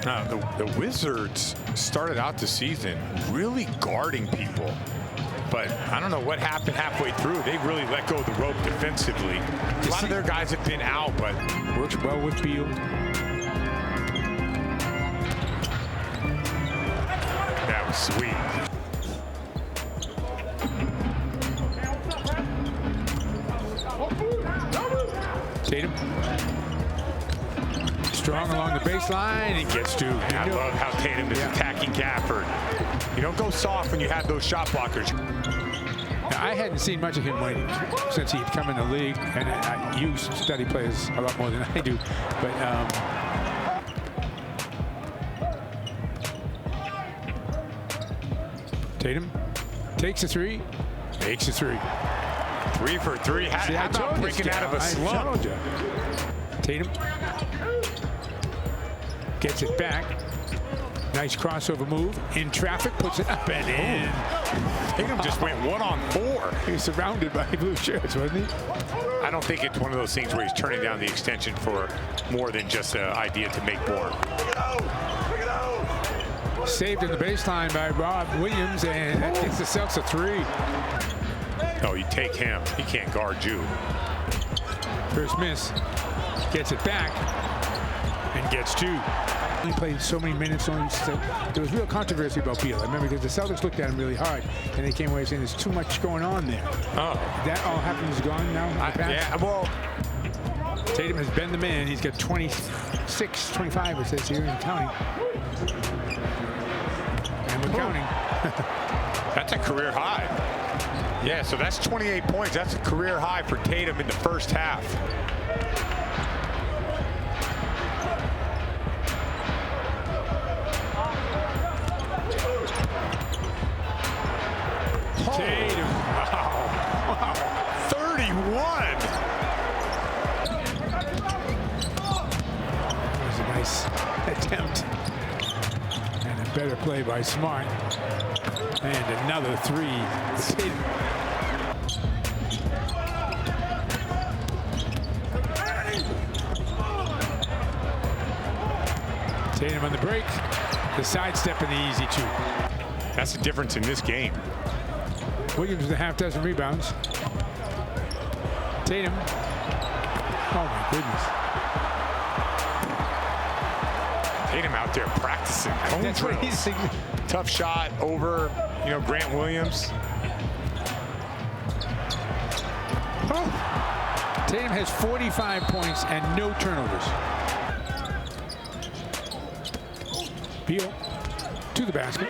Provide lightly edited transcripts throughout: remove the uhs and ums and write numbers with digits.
The Wizards started out the season really guarding people. But I don't know what happened halfway through. They really let go of the rope defensively. A lot of their guys have been out, but works well with Beal. That was sweet. Tatum. Strong along the baseline. He gets to. I love how Tatum is attacking Gafford. You don't go soft when you have those shot blockers. Now, I hadn't seen much of him since he'd come in the league, and you study players a lot more than I do. But Tatum takes a three, makes a three. 3 for 3. How about breaking out of a slump? Tatum gets it back. Nice crossover move. In traffic, puts it up and in. Tatum just went 1-on-4. He was surrounded by blue shirts, wasn't he? I don't think it's one of those things where he's turning down the extension for more than just the idea to make more. Saved in the baseline by Rob Williams, and that gets the Celtics a 3. Oh, you take him. He can't guard you. First miss. Gets it back and gets 2. He played so many minutes on. There was real controversy about Beal. I remember because the Celtics looked at him really hard, and they came away saying there's too much going on there. Oh, that all happens gone now. Yeah, well, Tatum has been the man. He's got 26, 25. It says here in counting, and we're counting. That's a career high. Yeah, so that's 28 points. That's a career high for Tatum in the first half. Tatum, wow. 31. That was a nice attempt. And a better play by Smart. And another 3. Tatum. Tatum on the break. The sidestep and the easy 2. That's the difference in this game. Williams with a half dozen rebounds. Tatum. Oh my goodness. Tatum out there practicing. That's what he's thinking. Tough shot over, Grant Williams. Oh. Tatum has 45 points and no turnovers. Beal to the basket.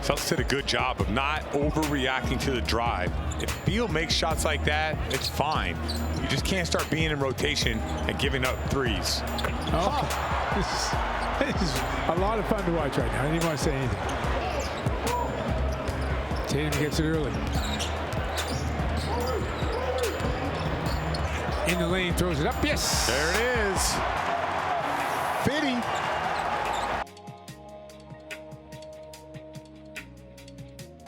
Celtics did a good job of not overreacting to the drive. If Beal makes shots like that, it's fine. You just can't start being in rotation and giving up threes. Oh, this is a lot of fun to watch right now. I didn't even want to say anything. Tatum gets it early. In the lane, throws it up. Yes! There it is. Fitty.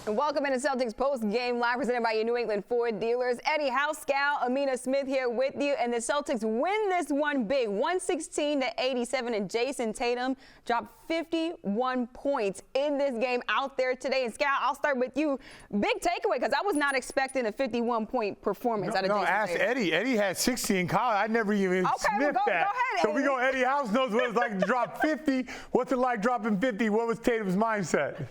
And welcome into Celtics post-game live presented by your New England Ford dealers. Eddie House, Scal, Amina Smith here with you. And the Celtics win this one big, 116-87. And Jayson Tatum dropped 51 points in this game out there today. And Scal, I'll start with you. Big takeaway, because I was not expecting a 51-point performance out of Jayson ask Tatum. Eddie. Eddie had 60 in college. I never even sniffed that. Go ahead, so we go, Eddie House knows what it's like to drop 50. What's it like dropping 50? What was Tatum's mindset?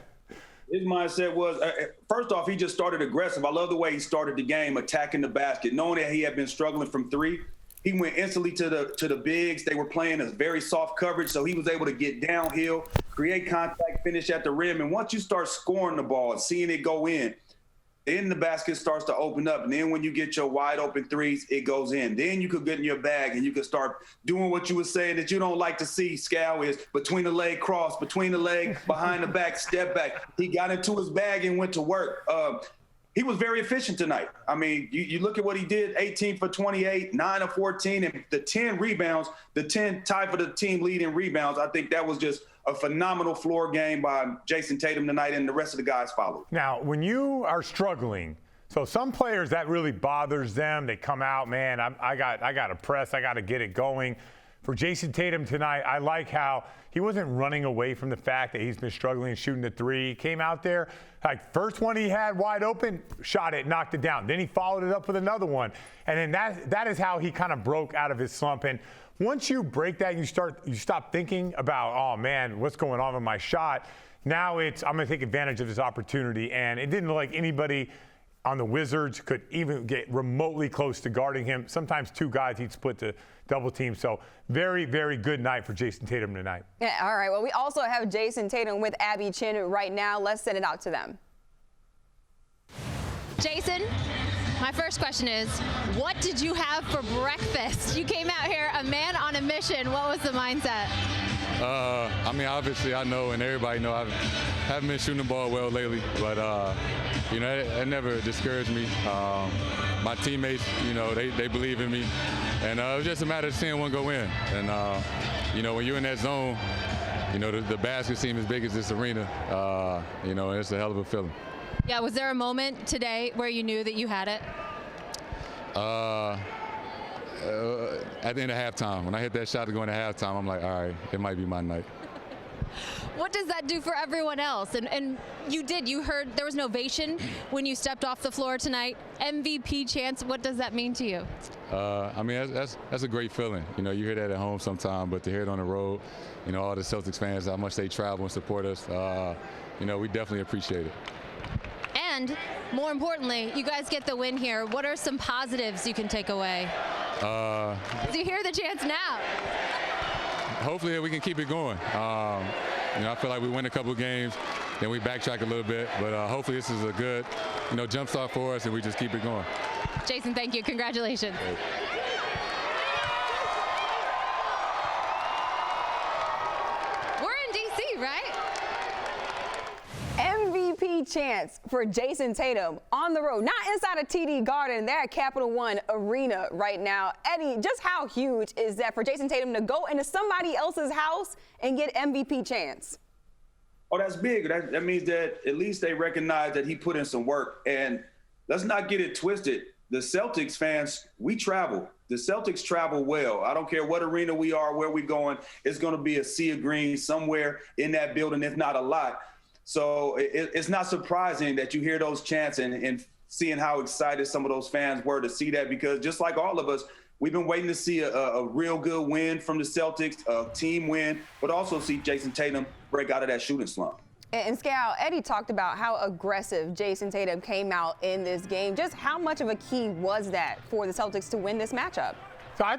His mindset was, first off, he just started aggressive. I love the way he started the game, attacking the basket. Knowing that he had been struggling from 3, he went instantly to the bigs. They were playing a very soft coverage, so he was able to get downhill, create contact, finish at the rim. And once you start scoring the ball and seeing it go in, then the basket starts to open up. And then when you get your wide open threes, it goes in. Then you could get in your bag and you could start doing what you were saying that you don't like to see, Scal, is between the leg cross, between the leg, behind the back, step back. He got into his bag and went to work. He was very efficient tonight. I mean, you look at what he did, 18 for 28, 9 of 14, and the 10 rebounds, the 10 tied for the team lead in rebounds. I think that was just a phenomenal floor game by Jayson Tatum tonight, and the rest of the guys followed. Now, when you are struggling, So some players, that really bothers them. They come out, man, I got to press. I got to get it going. For Jayson Tatum tonight, I like how he wasn't running away from the fact that he's been struggling shooting the three. He came out there, like first one he had wide open, shot it, knocked it down. Then he followed it up with another one. And then that is how he kind of broke out of his slump. And once you break that, you stop thinking about, oh man, what's going on with my shot? Now I'm going to take advantage of this opportunity. And it didn't look like anybody on the Wizards could even get remotely close to guarding him. Sometimes two guys he'd split the double team. So very, very good night for Jayson Tatum tonight. Yeah, all right. Well, we also have Jayson Tatum with Abby Chin right now. Let's send it out to them. Jason, my first question is, what did you have for breakfast? You came out here a man on a mission. What was the mindset? I mean, obviously I know, and everybody know I haven't been shooting the ball well lately, but you know, it never discouraged me. My teammates, you know, they believe in me, and it was just a matter of seeing one go in. And you know, when you're in that zone, you know, the basket seems as big as this arena. You know, and it's a hell of a feeling. Yeah, was there a moment today where you knew that you had it? At the end of halftime, when I hit that shot to go into halftime, I'm like, all right, it might be my night. What does that do for everyone else? And you heard there was an ovation when you stepped off the floor tonight. MVP chance, what does that mean to you? I mean, that's a great feeling. You know, you hear that at home sometime, but to hear it on the road, you know, all the Celtics fans, how much they travel and support us, you know, we definitely appreciate it. And more importantly, you guys get the win here. What are some positives you can take away? You hear the chance now. Hopefully we can keep it going. You know, I feel like we win a couple of games, then we backtrack a little bit, but hopefully this is a good, you know, jump start for us, and we just keep it going. Jayson, thank you. Congratulations. Great. We're in D.C., right? MVP chance for Jayson Tatum on the road, not inside of TD Garden. They're at Capital One Arena right now. Eddie, just how huge is that for Jayson Tatum to go into somebody else's house and get MVP chance? Oh, that's big. That means that at least they recognize that he put in some work. And let's not get it twisted. The Celtics fans, we travel. The Celtics travel well. I don't care what arena we are, where we're going. It's going to be a sea of green somewhere in that building, if not a lot. So it's not surprising that you hear those chants and seeing how excited some of those fans were to see that, because just like all of us, we've been waiting to see a real good win from the Celtics, a team win, but also see Jayson Tatum break out of that shooting slump. And Scal, Eddie talked about how aggressive Jayson Tatum came out in this game. Just how much of a key was that for the Celtics to win this matchup? So I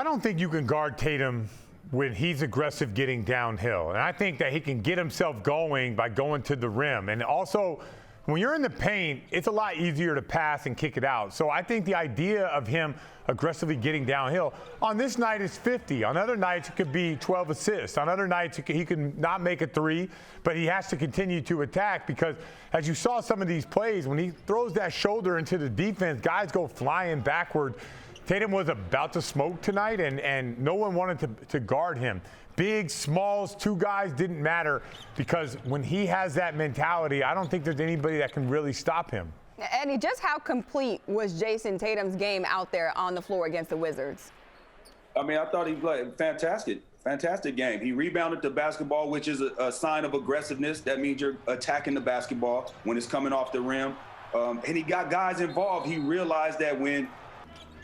don't think you can guard Tatum when he's aggressive getting downhill. And I think that he can get himself going by going to the rim. And also, when you're in the paint, it's a lot easier to pass and kick it out. So I think the idea of him aggressively getting downhill, on this night it's 50. On other nights it could be 12 assists. On other nights he can not make a three, but he has to continue to attack, because as you saw some of these plays, when he throws that shoulder into the defense, guys go flying backward. Tatum was about to smoke tonight, and no one wanted to guard him. Big, smalls, two guys didn't matter, because when he has that mentality, I don't think there's anybody that can really stop him. Eddie, just how complete was Jayson Tatum's game out there on the floor against the Wizards? I mean, I thought he played fantastic game. He rebounded the basketball, which is a sign of aggressiveness. That means you're attacking the basketball when it's coming off the rim. And he got guys involved. He realized that when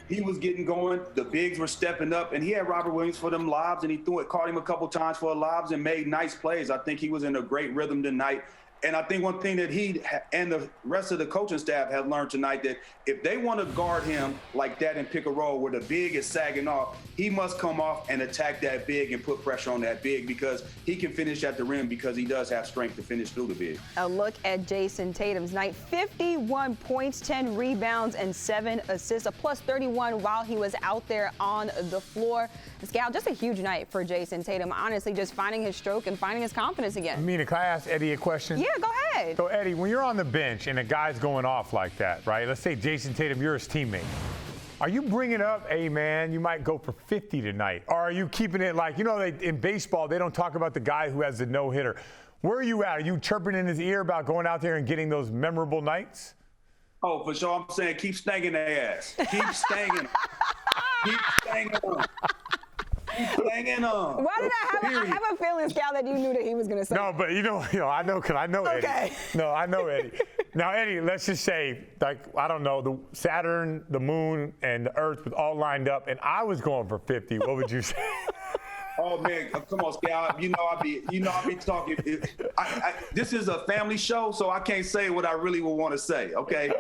he was getting going, the bigs were stepping up, and he had Robert Williams for them lobs, and he caught him a couple times for lobs and made nice plays. I think he was in a great rhythm tonight. And I think one thing that he and the rest of the coaching staff have learned tonight, that if they want to guard him like that and pick a roll where the big is sagging off, he must come off and attack that big and put pressure on that big, because he can finish at the rim, because he does have strength to finish through the big. A look at Jayson Tatum's night: 51 points, 10 rebounds, and 7 assists, a plus 31 while he was out there on the floor. Scal, just a huge night for Jayson Tatum, honestly, just finding his stroke and finding his confidence again. Amina, can I ask Eddie a question? Yeah, go ahead. So, Eddie, when you're on the bench and a guy's going off like that, right? Let's say Jayson Tatum, you're his teammate. Are you bringing up, hey, man, you might go for 50 tonight? Or are you keeping it like, you know, in baseball, they don't talk about the guy who has the no-hitter. Where are you at? Are you chirping in his ear about going out there and getting those memorable nights? Oh, for sure. I'm saying keep stanging their ass. Keep stanging. Keep stanging them. Keep stanging them. Why did I have a feeling, Scal, that you knew that he was going to say No, but I know because I know Eddie. Okay. No, I know Eddie. Now, Eddie, let's just say, like, I don't know, the Saturn, the moon, and the Earth was all lined up, and I was going for 50. What would you say? Oh man, come on, Scal. You know I be talking. This is a family show, so I can't say what I really would want to say. Okay,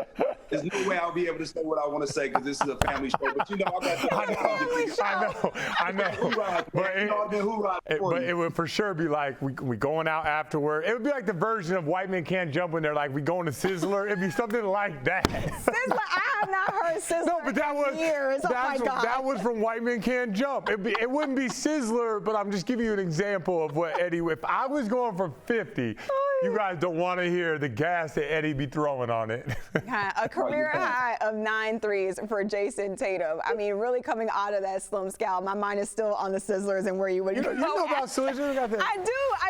there's no way I'll be able to say what I want to say because this is a family show. But I know. But it would for sure be like we going out afterward. It would be like the version of White Men Can't Jump when they're like we going to Sizzler. It'd be something like that. Sizzler, I have not heard Sizzler No, but that was in years. Oh my God. That was from White Men Can't Jump. It wouldn't be Sizzler. But I'm just giving you an example of what Eddie, if I was going for 50, you guys don't want to hear the gas that Eddie be throwing on it. A career high of 9 threes for Jayson Tatum. I mean, really coming out of that slim Scal, my mind is still on the Sizzlers and where you would go. You know about Sizzlers? I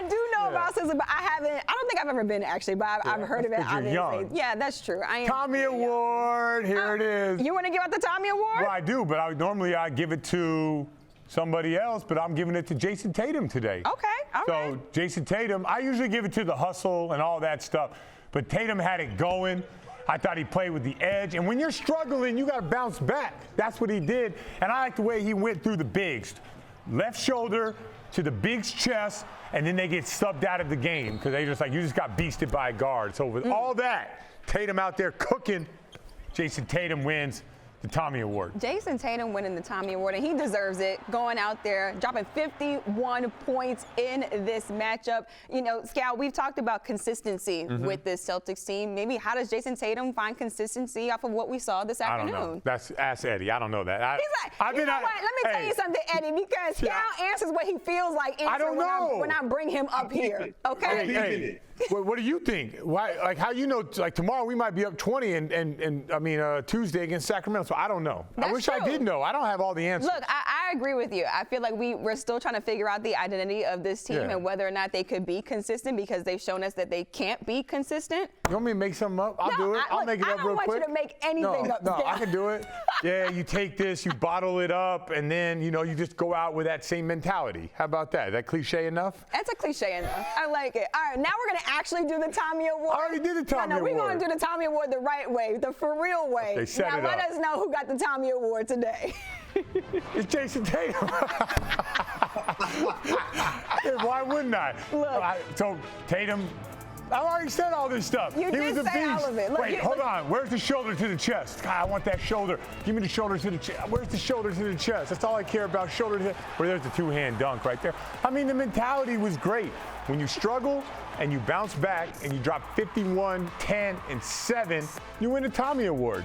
do know about Sizzlers, but I don't think I've ever been actually, but I've heard of it. You're young. Yeah, that's true. I am. Tommy Award, here it is. You want to give out the Tommy Award? Well, I do, but normally I give it to somebody else, but I'm giving it to Jayson Tatum today. Okay, all right. So Jayson Tatum, I usually give it to the hustle and all that stuff, but Tatum had it going. I thought he played with the edge, and when you're struggling, you got to bounce back. That's what he did, and I like the way he went through the bigs. Left shoulder to the bigs' chest, and then they get subbed out of the game because they just like, you just got beasted by a guard. So with all that, Tatum out there cooking, Jayson Tatum wins the Tommy Award. Jayson Tatum winning the Tommy Award, and he deserves it, going out there, dropping 51 points in this matchup. You know, Scal, we've talked about consistency with this Celtics team. Maybe how does Jayson Tatum find consistency off of what we saw this afternoon? I don't know. Ask Eddie. I don't know that. He's like, you know what? Let me tell you something, Eddie, because Scal answers what he feels like when I bring him up here. Okay? Hey, what do you think? Why? Like how you know? Like tomorrow we might be up 20, and Tuesday against Sacramento. So I don't know. I wish I did know. I don't have all the answers. Look, I agree with you. I feel like we're still trying to figure out the identity of this team and whether or not they could be consistent because they've shown us that they can't be consistent. You want me to make something up? I'll do it. I'll make it up real quick. I don't want you to make anything up. No, I can do it. Yeah, you take this, you bottle it up, and then you just go out with that same mentality. How about that? Is that cliche enough? That's a cliche enough. I like it. All right, now we're gonna actually do the Tommy Award. I already did the Tommy Award. We're gonna do the Tommy Award the right way, the for real way. They set now it let up. us know who got the Tommy Award today. It's Jayson Tatum. Why wouldn't I? Look. So Tatum, I already said all this stuff. You he did was a say beast. all of it. Look, Wait, hold on. Where's the shoulder to the chest? God, I want that shoulder. Give me the shoulder to the chest. Where's the shoulder to the chest? That's all I care about. Shoulder to the. Where there's the two-hand dunk right there. I mean, the mentality was great. When you struggle and you bounce back and you drop 51, 10, and 7, you win the Tommy Award.